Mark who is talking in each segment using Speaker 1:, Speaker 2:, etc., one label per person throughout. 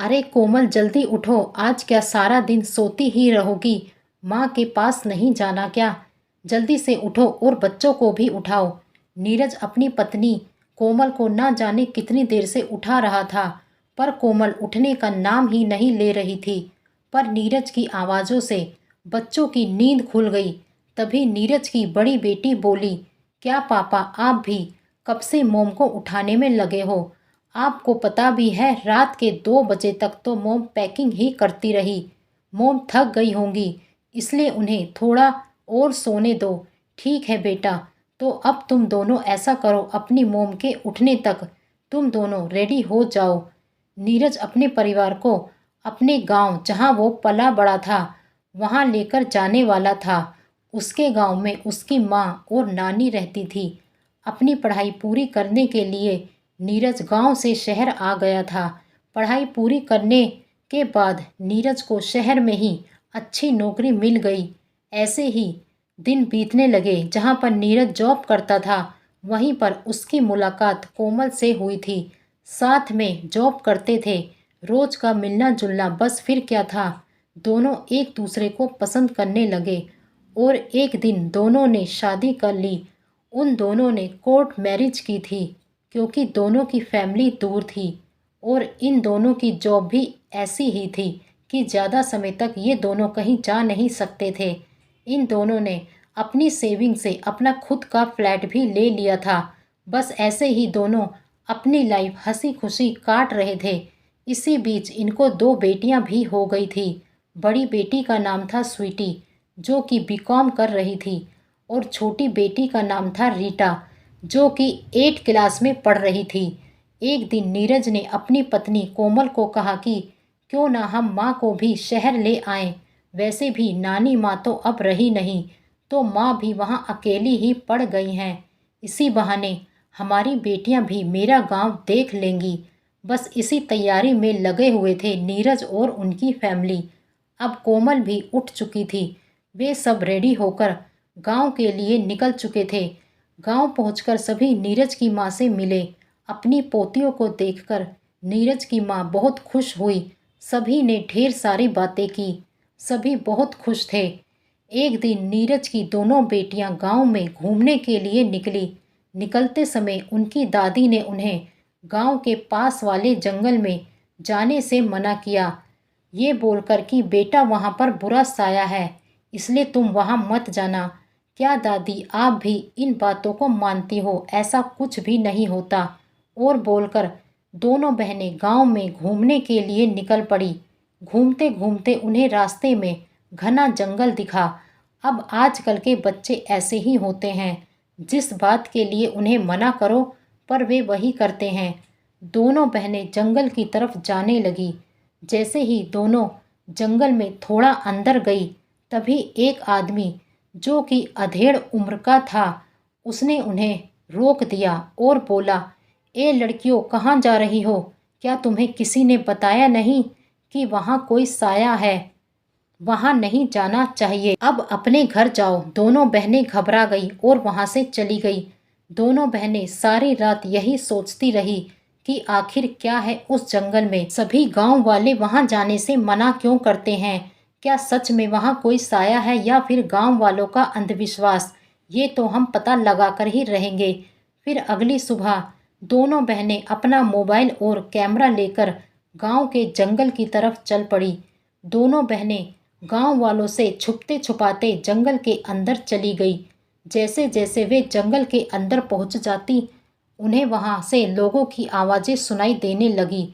Speaker 1: अरे कोमल जल्दी उठो, आज क्या सारा दिन सोती ही रहोगी? माँ के पास नहीं जाना क्या? जल्दी से उठो और बच्चों को भी उठाओ। नीरज अपनी पत्नी कोमल को ना जाने कितनी देर से उठा रहा था, पर कोमल उठने का नाम ही नहीं ले रही थी। पर नीरज की आवाज़ों से बच्चों की नींद खुल गई। तभी नीरज की बड़ी बेटी बोली, क्या पापा आप भी कब से मोम को उठाने में लगे हो? आपको पता भी है रात के 2 बजे तक तो मोम पैकिंग ही करती रही। मोम थक गई होंगी, इसलिए उन्हें थोड़ा और सोने दो। ठीक है बेटा, तो अब तुम दोनों ऐसा करो, अपनी मोम के उठने तक तुम दोनों रेडी हो जाओ। नीरज अपने परिवार को अपने गांव जहां वो पला बड़ा था वहां लेकर जाने वाला था। उसके गांव में उसकी माँ और नानी रहती थी। अपनी पढ़ाई पूरी करने के लिए नीरज गांव से शहर आ गया था। पढ़ाई पूरी करने के बाद नीरज को शहर में ही अच्छी नौकरी मिल गई। ऐसे ही दिन बीतने लगे। जहां पर नीरज जॉब करता था वहीं पर उसकी मुलाकात कोमल से हुई थी। साथ में जॉब करते थे, रोज का मिलना जुलना, बस फिर क्या था। दोनों एक दूसरे को पसंद करने लगे और एक दिन दोनों ने शादी कर ली। उन दोनों ने कोर्ट मैरिज की थी, क्योंकि दोनों की फैमिली दूर थी और इन दोनों की जॉब भी ऐसी ही थी कि ज़्यादा समय तक ये दोनों कहीं जा नहीं सकते थे। इन दोनों ने अपनी सेविंग से अपना खुद का फ्लैट भी ले लिया था। बस ऐसे ही दोनों अपनी लाइफ हंसी खुशी काट रहे थे। इसी बीच इनको 2 बेटियां भी हो गई थी। बड़ी बेटी का नाम था स्वीटी, जो कि बीकॉम कर रही थी, और छोटी बेटी का नाम था रीटा, जो कि 8 क्लास में पढ़ रही थी। एक दिन नीरज ने अपनी पत्नी कोमल को कहा कि क्यों ना हम माँ को भी शहर ले आएं। वैसे भी नानी माँ तो अब रही नहीं, तो माँ भी वहाँ अकेली ही पड़ गई हैं। इसी बहाने हमारी बेटियाँ भी मेरा गांव देख लेंगी। बस इसी तैयारी में लगे हुए थे नीरज और उनकी फैमिली। अब कोमल भी उठ चुकी थी। वे सब रेडी होकर गांव के लिए निकल चुके थे। गांव पहुंचकर सभी नीरज की माँ से मिले। अपनी पोतियों को देखकर नीरज की माँ बहुत खुश हुई। सभी ने ढेर सारी बातें की। सभी बहुत खुश थे। एक दिन नीरज की दोनों बेटियां गांव में घूमने के लिए निकली। निकलते समय उनकी दादी ने उन्हें गांव के पास वाले जंगल में जाने से मना किया, ये बोलकर कि बेटा वहां पर बुरा साया है, इसलिए तुम वहां मत जाना। क्या दादी आप भी इन बातों को मानती हो? ऐसा कुछ भी नहीं होता। और बोलकर दोनों बहनें गांव में घूमने के लिए निकल पड़ी। घूमते घूमते उन्हें रास्ते में घना जंगल दिखा। अब आजकल के बच्चे ऐसे ही होते हैं, जिस बात के लिए उन्हें मना करो पर वे वही करते हैं। दोनों बहनें जंगल की तरफ जाने लगी। जैसे ही दोनों जंगल में थोड़ा अंदर गई, तभी एक आदमी जो कि अधेड़ उम्र का था, उसने उन्हें रोक दिया और बोला, ए लड़कियों कहाँ जा रही हो? क्या तुम्हें किसी ने बताया नहीं कि वहाँ कोई साया है? वहाँ नहीं जाना चाहिए। अब अपने घर जाओ। दोनों बहनें घबरा गई और वहाँ से चली गई। दोनों बहनें सारी रात यही सोचती रही कि आखिर क्या है उस जंगल में। सभी गांव वाले वहाँ जाने से मना क्यों करते हैं? क्या सच में वहाँ कोई साया है या फिर गांव वालों का अंधविश्वास? ये तो हम पता लगा कर ही रहेंगे। फिर अगली सुबह दोनों बहनें अपना मोबाइल और कैमरा लेकर गांव के जंगल की तरफ चल पड़ी। दोनों बहनें गांव वालों से छुपते छुपाते जंगल के अंदर चली गई। जैसे जैसे वे जंगल के अंदर पहुंच जाती, उन्हें वहां से लोगों की आवाज़ें सुनाई देने लगी।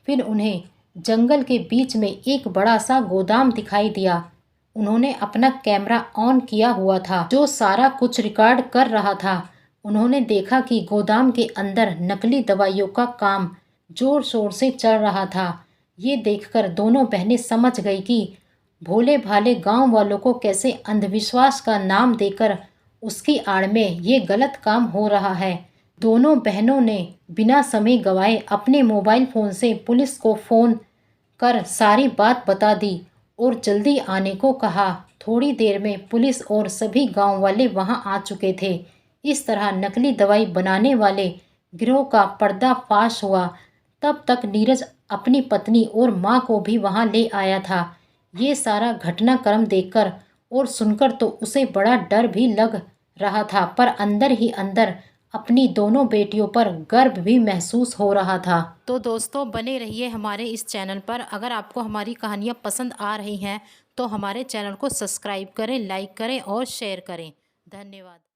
Speaker 1: फिर उन्हें जंगल के बीच में एक बड़ा सा गोदाम दिखाई दिया। उन्होंने अपना कैमरा ऑन किया हुआ था, जो सारा कुछ रिकॉर्ड कर रहा था। उन्होंने देखा कि गोदाम के अंदर नकली दवाइयों का काम जोर शोर से चल रहा था। ये देखकर दोनों बहनें समझ गई कि भोले भाले गांव वालों को कैसे अंधविश्वास का नाम देकर उसकी आड़ में ये गलत काम हो रहा है। दोनों बहनों ने बिना समय गवाए अपने मोबाइल फ़ोन से पुलिस को फ़ोन कर सारी बात बता दी और जल्दी आने को कहा। थोड़ी देर में पुलिस और सभी गांव वाले वहां आ चुके थे। इस तरह नकली दवाई बनाने वाले गिरोह का पर्दाफाश हुआ। तब तक नीरज अपनी पत्नी और माँ को भी वहाँ ले आया था। ये सारा घटनाक्रम देखकर और सुनकर तो उसे बड़ा डर भी लग रहा था, पर अंदर ही अंदर अपनी दोनों बेटियों पर गर्व भी महसूस हो रहा था। तो दोस्तों, बने रहिए हमारे इस चैनल पर। अगर आपको हमारी कहानियाँ पसंद आ रही हैं तो हमारे चैनल को सब्सक्राइब करें, लाइक करें और शेयर करें। धन्यवाद।